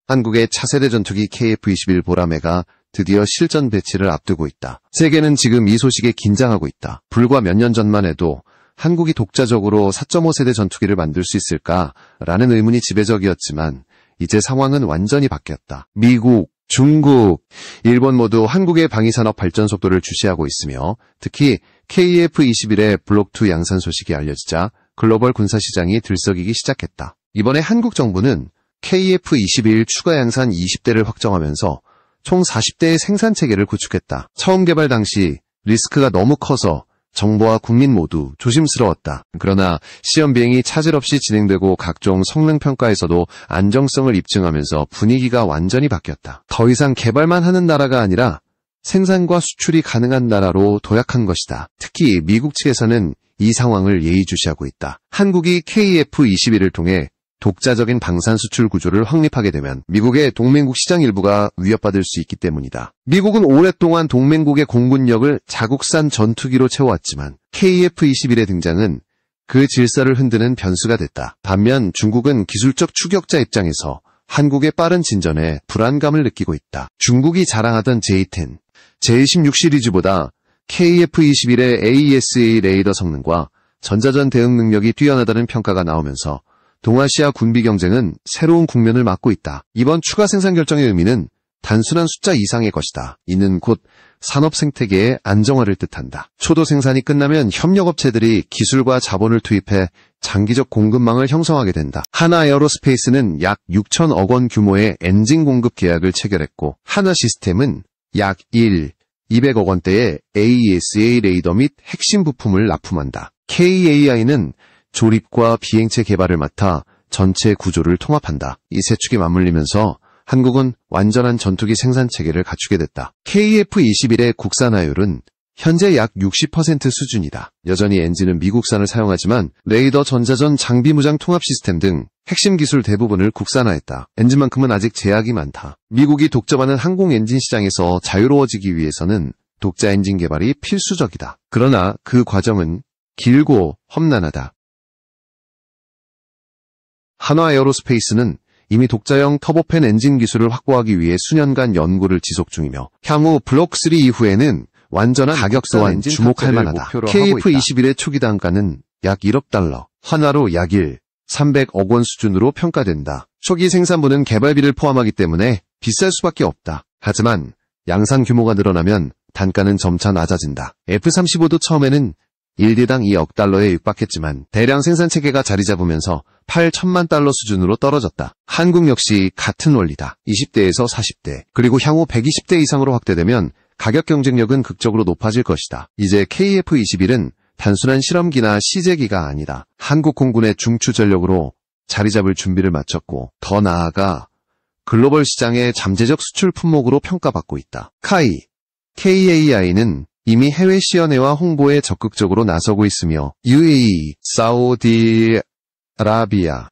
한국의 차세대 전투기 KF-21 보라매가 드디어 실전 배치를 앞두고 있다. 세계는 지금 이 소식에 긴장하고 있다. 불과 몇 년 전만 해도 한국이 독자적으로 4.5세대 전투기를 만들 수 있을까라는 의문이 지배적이었지만 이제 상황은 완전히 바뀌었다. 미국, 중국, 일본 모두 한국의 방위산업 발전 속도를 주시하고 있으며 특히 KF-21의 블록2 양산 소식이 알려지자 글로벌 군사시장이 들썩이기 시작했다. 이번에 한국 정부는 KF-21 추가 양산 20대를 확정하면서 총 40대의 생산체계를 구축했다. 처음 개발 당시 리스크가 너무 커서 정부와 국민 모두 조심스러웠다. 그러나 시험 비행이 차질 없이 진행되고 각종 성능 평가에서도 안정성을 입증하면서 분위기가 완전히 바뀌었다. 더 이상 개발만 하는 나라가 아니라 생산과 수출이 가능한 나라로 도약한 것이다. 특히 미국 측에서는 이 상황을 예의주시하고 있다. 한국이 KF-21을 통해 독자적인 방산 수출 구조를 확립하게 되면 미국의 동맹국 시장 일부가 위협받을 수 있기 때문이다. 미국은 오랫동안 동맹국의 공군력을 자국산 전투기로 채워왔지만 KF-21의 등장은 그 질서를 흔드는 변수가 됐다. 반면 중국은 기술적 추격자 입장에서 한국의 빠른 진전에 불안감을 느끼고 있다. 중국이 자랑하던 J-10, J-16 시리즈보다 KF-21의 AESA 레이더 성능과 전자전 대응 능력이 뛰어나다는 평가가 나오면서 동아시아 군비 경쟁은 새로운 국면을 맞고 있다. 이번 추가 생산 결정의 의미는 단순한 숫자 이상의 것이다. 이는 곧 산업 생태계의 안정화를 뜻한다. 초도 생산이 끝나면 협력업체들이 기술과 자본을 투입해 장기적 공급망을 형성하게 된다. 하나에어로스페이스는 약 6천억 원 규모의 엔진 공급 계약을 체결했고 하나시스템은 약 200억 원대의 AESA 레이더 및 핵심 부품을 납품한다. KAI는 조립과 비행체 개발을 맡아 전체 구조를 통합한다. 이 세 축이 맞물리면서 한국은 완전한 전투기 생산 체계를 갖추게 됐다. KF-21의 국산화율은 현재 약 60% 수준이다. 여전히 엔진은 미국산을 사용하지만 레이더, 전자전, 장비 무장 통합 시스템 등 핵심 기술 대부분을 국산화했다. 엔진만큼은 아직 제약이 많다. 미국이 독점하는 항공 엔진 시장에서 자유로워지기 위해서는 독자 엔진 개발이 필수적이다. 그러나 그 과정은 길고 험난하다. 한화에어로스페이스는 이미 독자형 터보팬 엔진 기술을 확보하기 위해 수년간 연구를 지속 중이며 향후 블록3 이후에는 완전한 가격 또한 주목할 만하다. KF-21의 초기 단가는 약 1억 달러, 환화로 약 300억 원 수준으로 평가된다. 초기 생산부는 개발비를 포함하기 때문에 비쌀 수밖에 없다. 하지만 양산 규모가 늘어나면 단가는 점차 낮아진다. F-35도 처음에는 1대당 2억 달러에 육박했지만 대량 생산 체계가 자리 잡으면서 8천만 달러 수준으로 떨어졌다. 한국 역시 같은 원리다. 20대에서 40대, 그리고 향후 120대 이상으로 확대되면 가격 경쟁력은 극적으로 높아질 것이다. 이제 KF-21은 단순한 실험기나 시제기가 아니다. 한국 공군의 중추 전력으로 자리 잡을 준비를 마쳤고 더 나아가 글로벌 시장의 잠재적 수출 품목으로 평가받고 있다. KAI는 이미 해외 시연회와 홍보에 적극적으로 나서고 있으며 UAE, 사우디아라비아,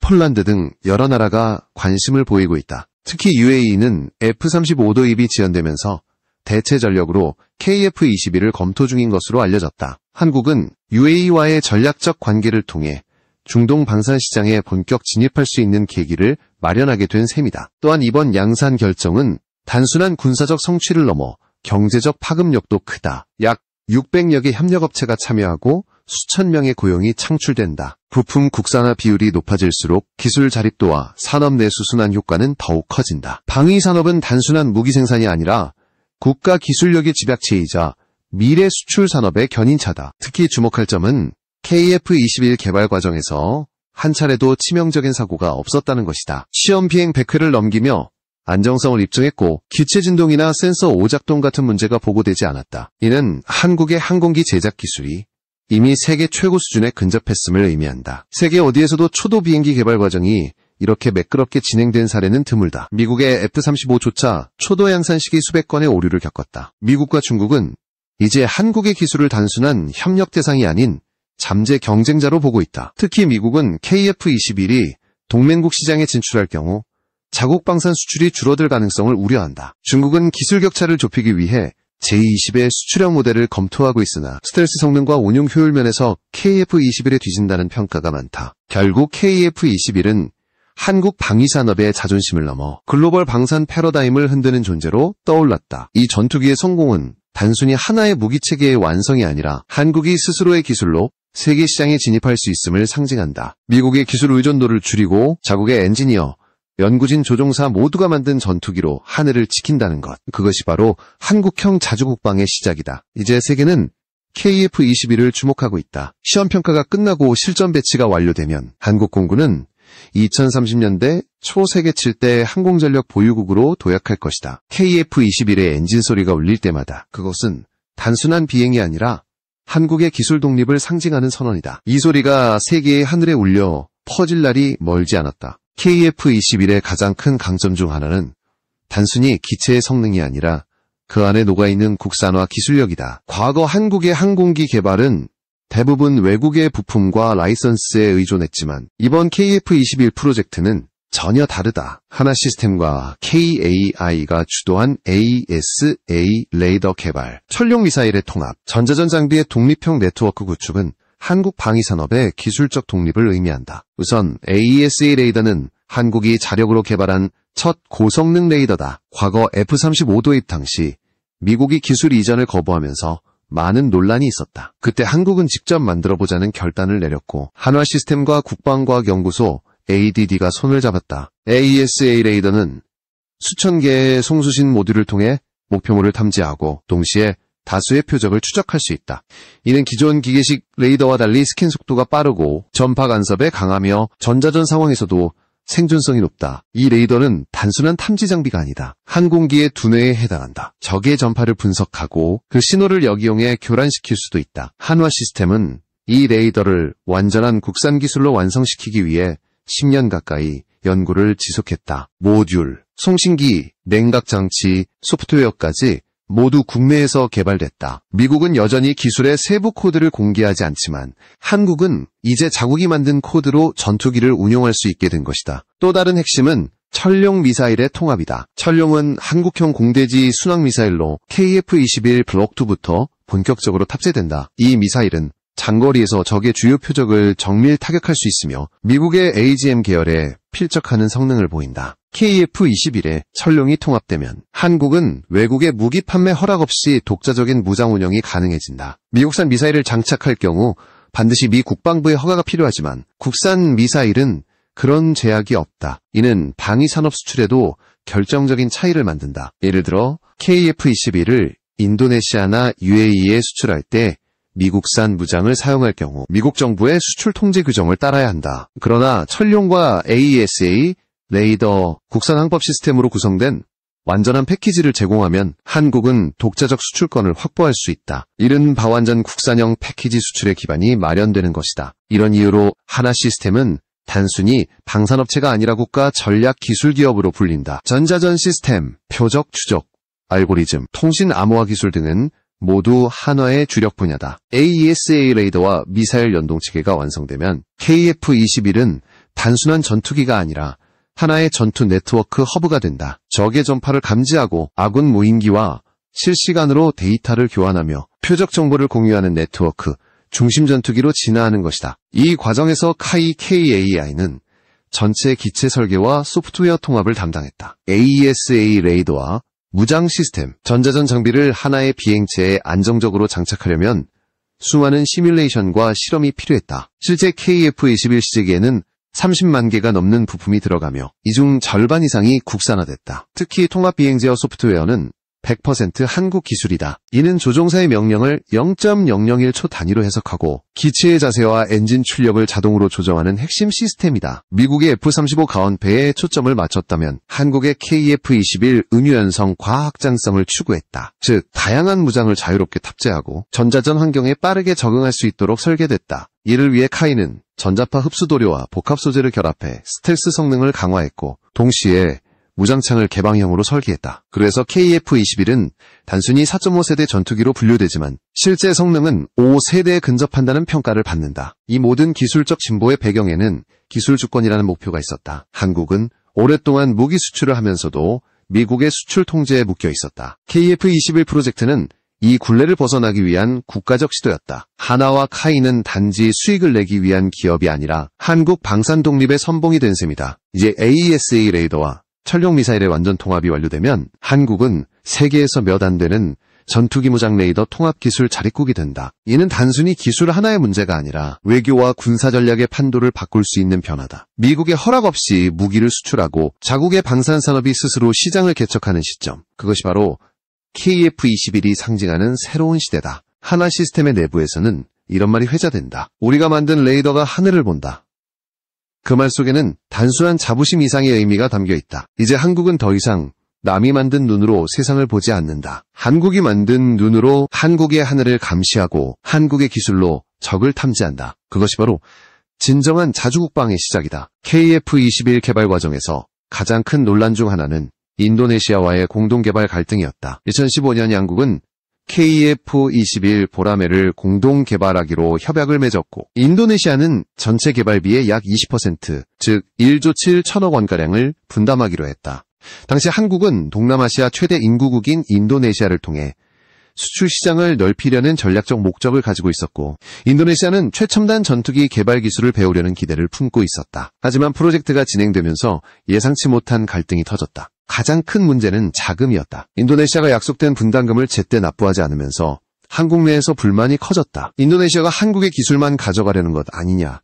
폴란드 등 여러 나라가 관심을 보이고 있다. 특히 UAE는 F-35 도입이 지연되면서 대체 전력으로 KF-21을 검토 중인 것으로 알려졌다. 한국은 UAE와의 전략적 관계를 통해 중동 방산 시장에 본격 진입할 수 있는 계기를 마련하게 된 셈이다. 또한 이번 양산 결정은 단순한 군사적 성취를 넘어 경제적 파급력도 크다. 약 600여 개 협력업체가 참여하고 수천 명의 고용이 창출된다. 부품 국산화 비율이 높아질수록 기술 자립도와 산업 내 수순환 효과는 더욱 커진다. 방위산업은 단순한 무기 생산이 아니라 국가 기술력의 집약체이자 미래 수출 산업의 견인차다. 특히 주목할 점은 KF-21 개발 과정에서 한 차례도 치명적인 사고가 없었다는 것이다. 시험 비행 100회를 넘기며 안정성을 입증했고 기체 진동이나 센서 오작동 같은 문제가 보고되지 않았다. 이는 한국의 항공기 제작 기술이 이미 세계 최고 수준에 근접했음을 의미한다. 세계 어디에서도 초도 비행기 개발 과정이 이렇게 매끄럽게 진행된 사례는 드물다. 미국의 F-35조차 초도 양산 시기 수백 건의 오류를 겪었다. 미국과 중국은 이제 한국의 기술을 단순한 협력 대상이 아닌 잠재 경쟁자로 보고 있다. 특히 미국은 KF-21이 동맹국 시장에 진출할 경우 자국 방산 수출이 줄어들 가능성을 우려한다. 중국은 기술 격차를 좁히기 위해 J-20의 수출형 모델을 검토하고 있으나 스텔스 성능과 운용 효율 면에서 KF-21에 뒤진다는 평가가 많다. 결국 KF-21은 한국 방위산업의 자존심을 넘어 글로벌 방산 패러다임을 흔드는 존재로 떠올랐다. 이 전투기의 성공은 단순히 하나의 무기체계의 완성이 아니라 한국이 스스로의 기술로 세계 시장에 진입할 수 있음을 상징한다. 미국의 기술 의존도를 줄이고 자국의 엔지니어, 연구진 조종사 모두가 만든 전투기로 하늘을 지킨다는 것. 그것이 바로 한국형 자주국방의 시작이다. 이제 세계는 KF-21을 주목하고 있다. 시험평가가 끝나고 실전 배치가 완료되면 한국 공군은 2030년대 초 세계 7대 항공전력 보유국으로 도약할 것이다. KF-21의 엔진 소리가 울릴 때마다 그것은 단순한 비행이 아니라 한국의 기술 독립을 상징하는 선언이다. 이 소리가 세계의 하늘에 울려 퍼질 날이 멀지 않았다. KF-21의 가장 큰 강점 중 하나는 단순히 기체의 성능이 아니라 그 안에 녹아있는 국산화 기술력이다. 과거 한국의 항공기 개발은 대부분 외국의 부품과 라이선스에 의존했지만 이번 KF-21 프로젝트는 전혀 다르다. 하나시스템과 KAI가 주도한 AESA 레이더 개발, 천룡 미사일의 통합, 전자전 장비의 독립형 네트워크 구축은 한국 방위산업의 기술적 독립을 의미한다. 우선 AESA 레이더는 한국이 자력으로 개발한 첫 고성능 레이더다. 과거 F-35 도입 당시 미국이 기술 이전을 거부하면서 많은 논란이 있었다. 그때 한국은 직접 만들어보자는 결단을 내렸고 한화시스템과 국방과학연구소 ADD가 손을 잡았다. AESA 레이더는 수천 개의 송수신 모듈을 통해 목표물을 탐지하고 동시에 다수의 표적을 추적할 수 있다. 이는 기존 기계식 레이더와 달리 스캔 속도가 빠르고 전파 간섭에 강하며 전자전 상황에서도 생존성이 높다. 이 레이더는 단순한 탐지 장비가 아니다. 항공기의 두뇌에 해당한다. 적의 전파를 분석하고 그 신호를 역이용해 교란시킬 수도 있다. 한화 시스템은 이 레이더를 완전한 국산 기술로 완성시키기 위해 10년 가까이 연구를 지속했다. 모듈, 송신기, 냉각장치, 소프트웨어까지 모두 국내에서 개발됐다. 미국은 여전히 기술의 세부 코드를 공개하지 않지만 한국은 이제 자국이 만든 코드로 전투기를 운용할 수 있게 된 것이다. 또 다른 핵심은 천룡 미사일의 통합이다. 천룡은 한국형 공대지 순항미사일로 KF-21 블록2부터 본격적으로 탑재된다. 이 미사일은 장거리에서 적의 주요 표적을 정밀 타격할 수 있으며 미국의 AGM 계열에 필적하는 성능을 보인다. KF-21에 천룡이 통합되면 한국은 외국의 무기 판매 허락 없이 독자적인 무장 운영이 가능해진다. 미국산 미사일을 장착할 경우 반드시 미 국방부의 허가가 필요하지만 국산 미사일은 그런 제약이 없다. 이는 방위산업 수출에도 결정적인 차이를 만든다. 예를 들어 KF-21을 인도네시아나 UAE에 수출할 때 미국산 무장을 사용할 경우 미국 정부의 수출 통제 규정을 따라야 한다. 그러나 천룡과 AESA, 레이더, 국산 항법 시스템으로 구성된 완전한 패키지를 제공하면 한국은 독자적 수출권을 확보할 수 있다. 이른 바완전 국산형 패키지 수출의 기반이 마련되는 것이다. 이런 이유로 하나 시스템은 단순히 방산업체가 아니라 국가 전략 기술 기업으로 불린다. 전자전 시스템, 표적 추적, 알고리즘, 통신 암호화 기술 등은 모두 한화의 주력 분야다. AESA 레이더와 미사일 연동체계가 완성되면 KF-21은 단순한 전투기가 아니라 하나의 전투 네트워크 허브가 된다. 적의 전파를 감지하고 아군 무인기와 실시간으로 데이터를 교환하며 표적 정보를 공유하는 네트워크, 중심 전투기로 진화하는 것이다. 이 과정에서 KAI는 전체 기체 설계와 소프트웨어 통합을 담당했다. AESA 레이더와 무장 시스템, 전자전 장비를 하나의 비행체에 안정적으로 장착하려면 수많은 시뮬레이션과 실험이 필요했다. 실제 KF-21 시제기에는 30만 개가 넘는 부품이 들어가며 이 중 절반 이상이 국산화됐다. 특히 통합비행제어 소프트웨어는 100% 한국 기술이다. 이는 조종사의 명령을 0.001초 단위로 해석하고 기체의 자세와 엔진 출력을 자동으로 조정하는 핵심 시스템이다. 미국의 F-35 가원패에 초점을 맞췄다면 한국의 KF-21 은유연성 과학장성을 추구했다. 즉 다양한 무장을 자유롭게 탑재하고 전자전 환경에 빠르게 적응할 수 있도록 설계됐다. 이를 위해 카이는 전자파 흡수 도료와 복합 소재를 결합해 스텔스 성능을 강화했고 동시에 무장창을 개방형으로 설계했다. 그래서 KF-21은 단순히 4.5세대 전투기로 분류되지만 실제 성능은 5세대에 근접한다는 평가를 받는다. 이 모든 기술적 진보의 배경에는 기술 주권이라는 목표가 있었다. 한국은 오랫동안 무기 수출을 하면서도 미국의 수출 통제에 묶여 있었다. KF-21 프로젝트는 이 굴레를 벗어나기 위한 국가적 시도였다. 하나와 카이는 단지 수익을 내기 위한 기업이 아니라 한국 방산 독립의 선봉이 된 셈이다. 이제 AESA 레이더와 철룡 미사일의 완전 통합이 완료되면 한국은 세계에서 몇 안 되는 전투기 무장 레이더 통합 기술 자립국이 된다. 이는 단순히 기술 하나의 문제가 아니라 외교와 군사 전략의 판도를 바꿀 수 있는 변화다. 미국의 허락 없이 무기를 수출하고 자국의 방산 산업이 스스로 시장을 개척하는 시점. 그것이 바로 KF-21이 상징하는 새로운 시대다. 하나 시스템의 내부에서는 이런 말이 회자된다. 우리가 만든 레이더가 하늘을 본다. 그 말 속에는 단순한 자부심 이상의 의미가 담겨 있다. 이제 한국은 더 이상 남이 만든 눈으로 세상을 보지 않는다. 한국이 만든 눈으로 한국의 하늘을 감시하고 한국의 기술로 적을 탐지한다. 그것이 바로 진정한 자주국방의 시작이다. KF-21 개발 과정에서 가장 큰 논란 중 하나는 인도네시아와의 공동개발 갈등이었다. 2015년 양국은 KF-21 보라매를 공동 개발하기로 협약을 맺었고 인도네시아는 전체 개발비의 약 20%, 즉 1조 7천억 원가량을 분담하기로 했다. 당시 한국은 동남아시아 최대 인구국인 인도네시아를 통해 수출 시장을 넓히려는 전략적 목적을 가지고 있었고 인도네시아는 최첨단 전투기 개발 기술을 배우려는 기대를 품고 있었다. 하지만 프로젝트가 진행되면서 예상치 못한 갈등이 터졌다. 가장 큰 문제는 자금이었다. 인도네시아가 약속된 분담금을 제때 납부하지 않으면서 한국 내에서 불만이 커졌다. 인도네시아가 한국의 기술만 가져가려는 것 아니냐는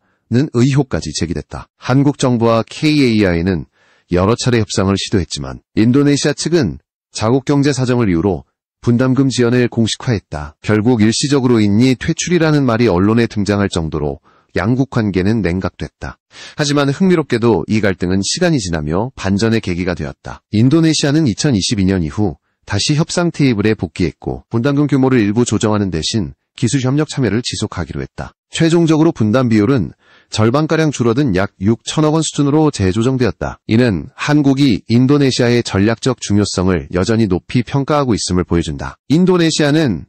의혹까지 제기됐다. 한국 정부와 KAI는 여러 차례 협상을 시도했지만 인도네시아 측은 자국 경제 사정을 이유로 분담금 지연을 공식화했다. 결국 일시적으로 인이 퇴출이라는 말이 언론에 등장할 정도로 양국 관계는 냉각됐다. 하지만 흥미롭게도 이 갈등은 시간이 지나며 반전의 계기가 되었다. 인도네시아는 2022년 이후 다시 협상 테이블에 복귀했고 분담금 규모를 일부 조정하는 대신 기술 협력 참여를 지속하기로 했다. 최종적으로 분담 비율은 절반가량 줄어든 약 6천억 원 수준으로 재조정되었다. 이는 한국이 인도네시아의 전략적 중요성을 여전히 높이 평가하고 있음을 보여준다. 인도네시아는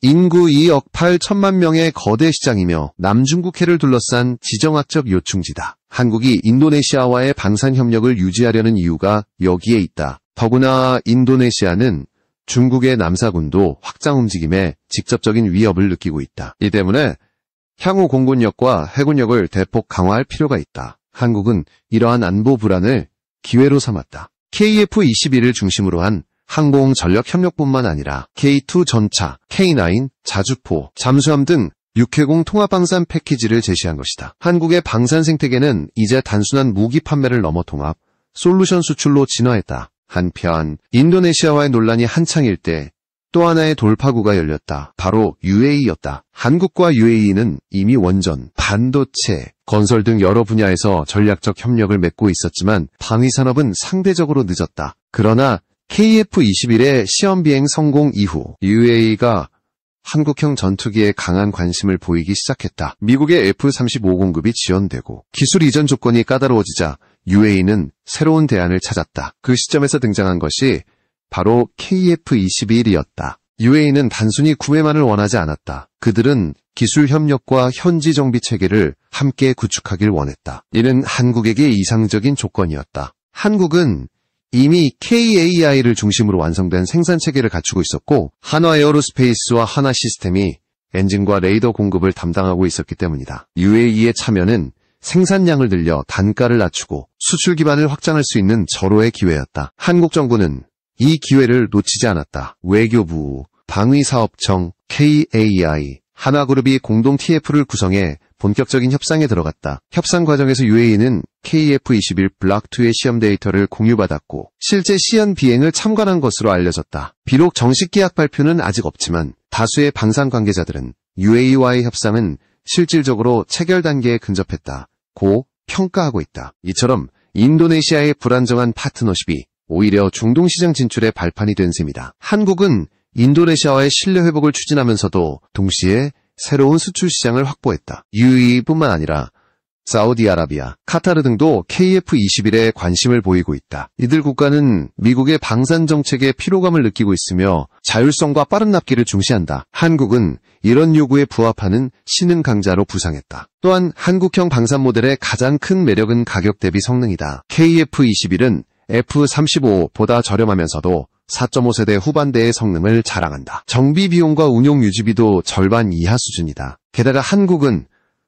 인구 2억 8천만 명의 거대 시장이며 남중국해를 둘러싼 지정학적 요충지다. 한국이 인도네시아와의 방산 협력을 유지하려는 이유가 여기에 있다. 더구나 인도네시아는 중국의 남사군도 확장 움직임에 직접적인 위협을 느끼고 있다. 이 때문에 향후 공군력과 해군력을 대폭 강화할 필요가 있다. 한국은 이러한 안보 불안을 기회로 삼았다. KF-21을 중심으로 한 항공 전력 협력뿐만 아니라 K2 전차, K9, 자주포, 잠수함 등 육해공 통합방산 패키지를 제시한 것이다. 한국의 방산 생태계는 이제 단순한 무기 판매를 넘어 통합, 솔루션 수출로 진화했다. 한편 인도네시아와의 논란이 한창일 때 또 하나의 돌파구가 열렸다. 바로 UAE였다. 한국과 UAE는 이미 원전, 반도체, 건설 등 여러 분야에서 전략적 협력을 맺고 있었지만 방위산업은 상대적으로 늦었다. 그러나 KF-21의 시험 비행 성공 이후 UAE가 한국형 전투기에 강한 관심을 보이기 시작했다. 미국의 F-35 공급이 지연되고 기술 이전 조건이 까다로워지자 UAE는 새로운 대안을 찾았다. 그 시점에서 등장한 것이 바로 KF-21이었다. UAE는 단순히 구매만을 원하지 않았다. 그들은 기술 협력과 현지 정비 체계를 함께 구축하길 원했다. 이는 한국에게 이상적인 조건이었다. 한국은 이미 KAI를 중심으로 완성된 생산 체계를 갖추고 있었고 한화 에어로스페이스와 하나 시스템이 엔진과 레이더 공급을 담당하고 있었기 때문이다. UAE의 참여는 생산량을 늘려 단가를 낮추고 수출 기반을 확장할 수 있는 절호의 기회였다. 한국 정부는 이 기회를 놓치지 않았다. 외교부, 방위사업청, KAI, 하나그룹이 공동 TF를 구성해 본격적인 협상에 들어갔다. 협상 과정에서 UAE는 KF-21 블락2의 시험 데이터를 공유받았고 실제 시연 비행을 참관한 것으로 알려졌다. 비록 정식 계약 발표는 아직 없지만 다수의 방산 관계자들은 UAE와의 협상은 실질적으로 체결 단계에 근접했다고 평가하고 있다. 이처럼 인도네시아의 불안정한 파트너십이 오히려 중동 시장 진출의 발판이 된 셈이다. 한국은 인도네시아와의 신뢰 회복을 추진하면서도 동시에 새로운 수출 시장을 확보했다. UAE뿐만 아니라 사우디아라비아, 카타르 등도 KF-21에 관심을 보이고 있다. 이들 국가는 미국의 방산 정책에 피로감을 느끼고 있으며 자율성과 빠른 납기를 중시한다. 한국은 이런 요구에 부합하는 신흥 강자로 부상했다. 또한 한국형 방산 모델의 가장 큰 매력은 가격 대비 성능이다. KF-21은 F-35보다 저렴하면서도 4.5세대 후반대의 성능을 자랑한다. 정비 비용과 운용 유지비도 절반 이하 수준이다. 게다가 한국은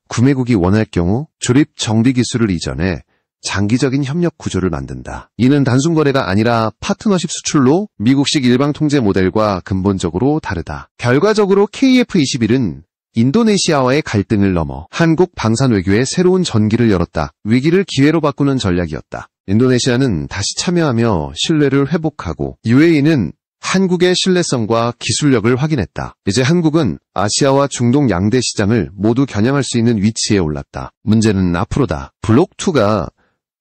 구매국이 원할 경우 조립 정비 기술을 이전해 장기적인 협력 구조를 만든다. 이는 단순 거래가 아니라 파트너십 수출로 미국식 일방 통제 모델과 근본적으로 다르다. 결과적으로 KF-21은 인도네시아와의 갈등을 넘어 한국 방산 외교에 새로운 전기를 열었다. 위기를 기회로 바꾸는 전략이었다. 인도네시아는 다시 참여하며 신뢰를 회복하고 UAE는 한국의 신뢰성과 기술력을 확인했다. 이제 한국은 아시아와 중동 양대 시장을 모두 겨냥할 수 있는 위치에 올랐다. 문제는 앞으로다. 블록2가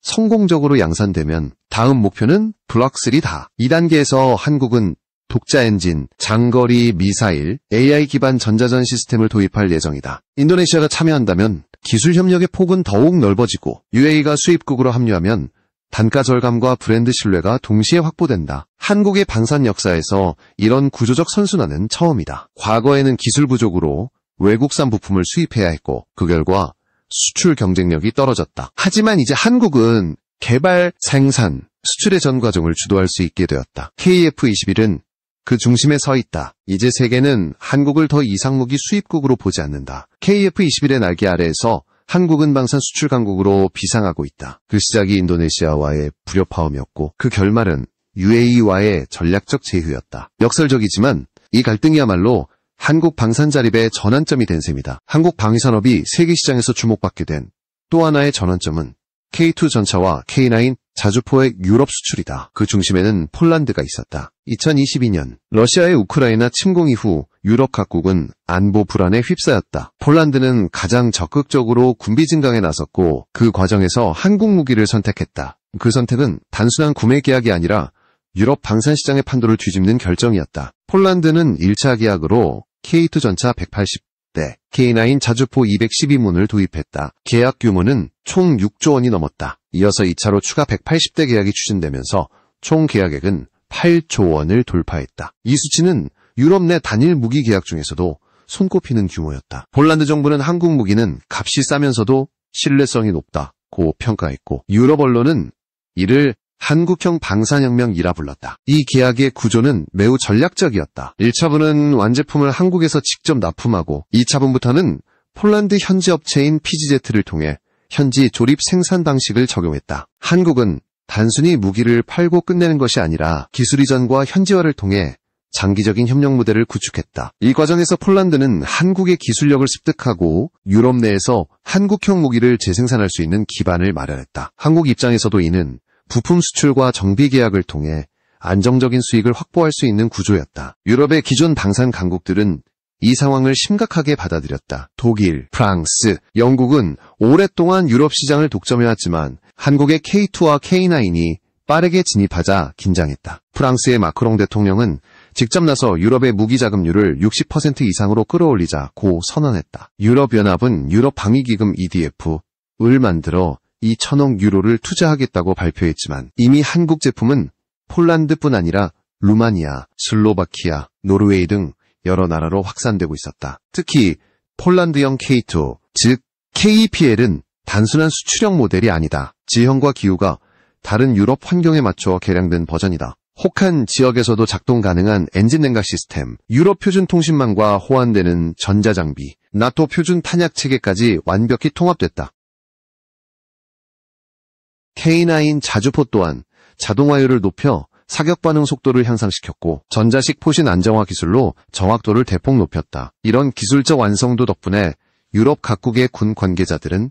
성공적으로 양산되면 다음 목표는 블록3다. 2단계에서 한국은 독자 엔진, 장거리 미사일, AI 기반 전자전 시스템을 도입할 예정이다. 인도네시아가 참여한다면 기술 협력의 폭은 더욱 넓어지고 UAE가 수입국으로 합류하면 단가 절감과 브랜드 신뢰가 동시에 확보된다. 한국의 방산 역사에서 이런 구조적 선순환은 처음이다. 과거에는 기술 부족으로 외국산 부품을 수입해야 했고 그 결과 수출 경쟁력이 떨어졌다. 하지만 이제 한국은 개발, 생산, 수출의 전 과정을 주도할 수 있게 되었다. KF-21은 그 중심에 서 있다. 이제 세계는 한국을 더 이상무기 수입국으로 보지 않는다. KF-21의 날개 아래에서 한국은 방산 수출 강국으로 비상하고 있다. 그 시작이 인도네시아와의 불협화음이었고 그 결말은 UAE와의 전략적 제휴였다. 역설적이지만 이 갈등이야말로 한국 방산 자립의 전환점이 된 셈이다. 한국 방위산업이 세계 시장에서 주목받게 된 또 하나의 전환점은 K2 전차와 K9 자주포의 유럽 수출이다. 그 중심에는 폴란드가 있었다. 2022년 러시아의 우크라이나 침공 이후 유럽 각국은 안보 불안에 휩싸였다. 폴란드는 가장 적극적으로 군비 증강에 나섰고 그 과정에서 한국 무기를 선택했다. 그 선택은 단순한 구매 계약이 아니라 유럽 방산 시장의 판도를 뒤집는 결정이었다. 폴란드는 1차 계약으로 K2 전차 180대, K9 자주포 212문을 도입했다. 계약 규모는 총 6조 원이 넘었다. 이어서 2차로 추가 180대 계약이 추진되면서 총 계약액은 8조 원을 돌파했다. 이 수치는 유럽 내 단일 무기 계약 중에서도 손꼽히는 규모였다. 폴란드 정부는 한국 무기는 값이 싸면서도 신뢰성이 높다고 평가했고 유럽 언론은 이를 한국형 방산혁명이라 불렀다. 이 계약의 구조는 매우 전략적이었다. 1차분은 완제품을 한국에서 직접 납품하고 2차분부터는 폴란드 현지 업체인 PGZ를 통해 현지 조립 생산 방식을 적용했다. 한국은 단순히 무기를 팔고 끝내는 것이 아니라 기술 이전과 현지화를 통해 장기적인 협력 모델을 구축했다. 이 과정에서 폴란드는 한국의 기술력을 습득하고 유럽 내에서 한국형 무기를 재생산할 수 있는 기반을 마련했다. 한국 입장에서도 이는 부품 수출과 정비 계약을 통해 안정적인 수익을 확보할 수 있는 구조였다. 유럽의 기존 방산 강국들은 이 상황을 심각하게 받아들였다. 독일, 프랑스, 영국은 오랫동안 유럽 시장을 독점해왔지만 한국의 K2와 K9이 빠르게 진입하자 긴장했다. 프랑스의 마크롱 대통령은 직접 나서 유럽의 무기 자금률을 60% 이상으로 끌어올리자고 선언했다. 유럽연합은 유럽 방위기금 EDF을 만들어 2천억 유로를 투자하겠다고 발표했지만 이미 한국 제품은 폴란드뿐 아니라 루마니아, 슬로바키아, 노르웨이 등 여러 나라로 확산되고 있었다. 특히 폴란드형 K2, 즉 KEPL은 단순한 수출형 모델이 아니다. 지형과 기후가 다른 유럽 환경에 맞춰 개량된 버전이다. 혹한 지역에서도 작동 가능한 엔진 냉각 시스템, 유럽 표준 통신망과 호환되는 전자장비, 나토 표준 탄약 체계까지 완벽히 통합됐다. K9 자주포 또한 자동화율을 높여 사격 반응 속도를 향상시켰고 전자식 포신 안정화 기술로 정확도를 대폭 높였다. 이런 기술적 완성도 덕분에 유럽 각국의 군 관계자들은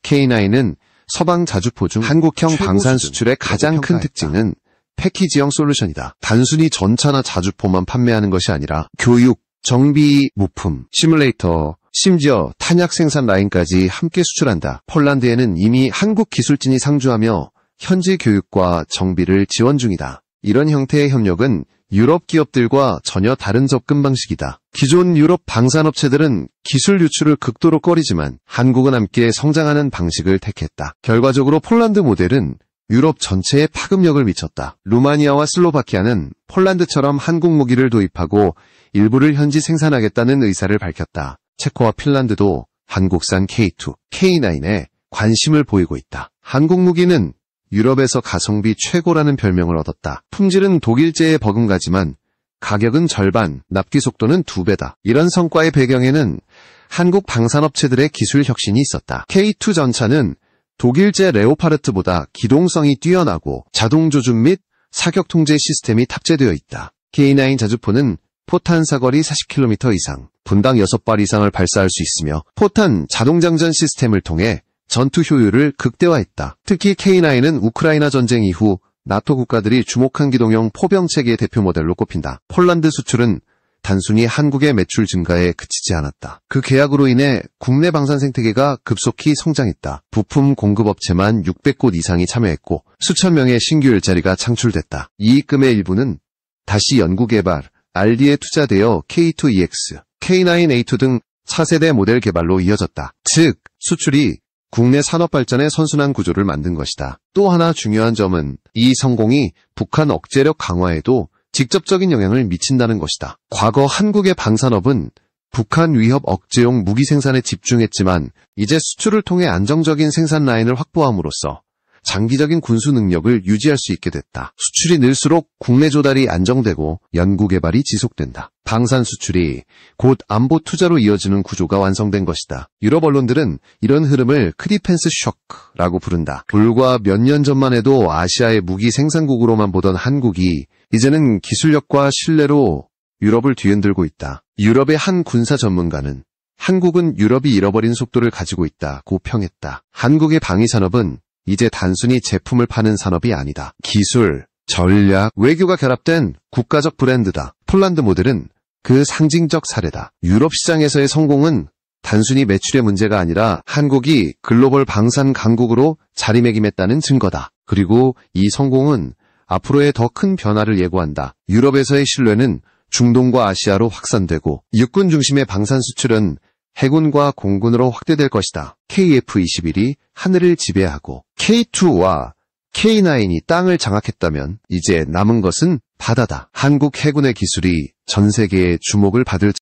K9은 서방 자주포 중 한국형 방산 수출의 가장 큰 특징은 패키지형 솔루션이다. 단순히 전차나 자주포만 판매하는 것이 아니라 교육, 정비, 부품, 시뮬레이터, 심지어 탄약 생산 라인까지 함께 수출한다. 폴란드에는 이미 한국 기술진이 상주하며 현지 교육과 정비를 지원 중이다. 이런 형태의 협력은 유럽 기업들과 전혀 다른 접근 방식이다. 기존 유럽 방산업체들은 기술 유출을 극도로 꺼리지만 한국은 함께 성장하는 방식을 택했다. 결과적으로 폴란드 모델은 유럽 전체에 파급력을 미쳤다. 루마니아와 슬로바키아는 폴란드처럼 한국 무기를 도입하고 일부를 현지 생산하겠다는 의사를 밝혔다. 체코와 핀란드도 한국산 K2, K9에 관심을 보이고 있다. 한국 무기는 유럽에서 가성비 최고라는 별명을 얻었다. 품질은 독일제에 버금가지만 가격은 절반, 납기 속도는 2배다. 이런 성과의 배경에는 한국 방산업체들의 기술 혁신이 있었다. K2 전차는 독일제 레오파르트보다 기동성이 뛰어나고 자동 조준 및 사격 통제 시스템이 탑재되어 있다. K9 자주포는 포탄 사거리 40km 이상, 분당 6발 이상을 발사할 수 있으며 포탄 자동장전 시스템을 통해 전투 효율을 극대화했다. 특히 K9은 우크라이나 전쟁 이후 나토 국가들이 주목한 기동형 포병 체계의 대표 모델로 꼽힌다. 폴란드 수출은 단순히 한국의 매출 증가에 그치지 않았다. 그 계약으로 인해 국내 방산 생태계가 급속히 성장했다. 부품 공급업체만 600곳 이상이 참여했고 수천 명의 신규 일자리가 창출됐다. 이익금의 일부는 다시 연구개발, R&D에 투자되어 K2EX, K9A2 등 차세대 모델 개발로 이어졌다. 즉, 수출이 국내 산업 발전의 선순환 구조를 만든 것이다. 또 하나 중요한 점은 이 성공이 북한 억제력 강화에도 직접적인 영향을 미친다는 것이다. 과거 한국의 방산업은 북한 위협 억제용 무기 생산에 집중했지만 이제 수출을 통해 안정적인 생산 라인을 확보함으로써 장기적인 군수 능력을 유지할 수 있게 됐다. 수출이 늘수록 국내 조달이 안정되고 연구개발이 지속된다. 방산 수출이 곧 안보 투자로 이어지는 구조가 완성된 것이다. 유럽 언론들은 이런 흐름을 크디펜스 쇼크라고 부른다. 불과 몇 년 전만 해도 아시아의 무기 생산국으로만 보던 한국이 이제는 기술력과 신뢰로 유럽을 뒤흔들고 있다. 유럽의 한 군사 전문가는 한국은 유럽이 잃어버린 속도를 가지고 있다고 평했다. 한국의 방위산업은 이제 단순히 제품을 파는 산업이 아니다. 기술, 전략, 외교가 결합된 국가적 브랜드다. 폴란드 모델은 그 상징적 사례다. 유럽 시장에서의 성공은 단순히 매출의 문제가 아니라 한국이 글로벌 방산 강국으로 자리매김했다는 증거다. 그리고 이 성공은 앞으로의 더 큰 변화를 예고한다. 유럽에서의 신뢰는 중동과 아시아로 확산되고 육군 중심의 방산 수출은 해군과 공군으로 확대될 것이다. KF-21이 하늘을 지배하고 K2와 K9이 땅을 장악했다면 이제 남은 것은 바다다. 한국 해군의 기술이 전 세계의 주목을 받을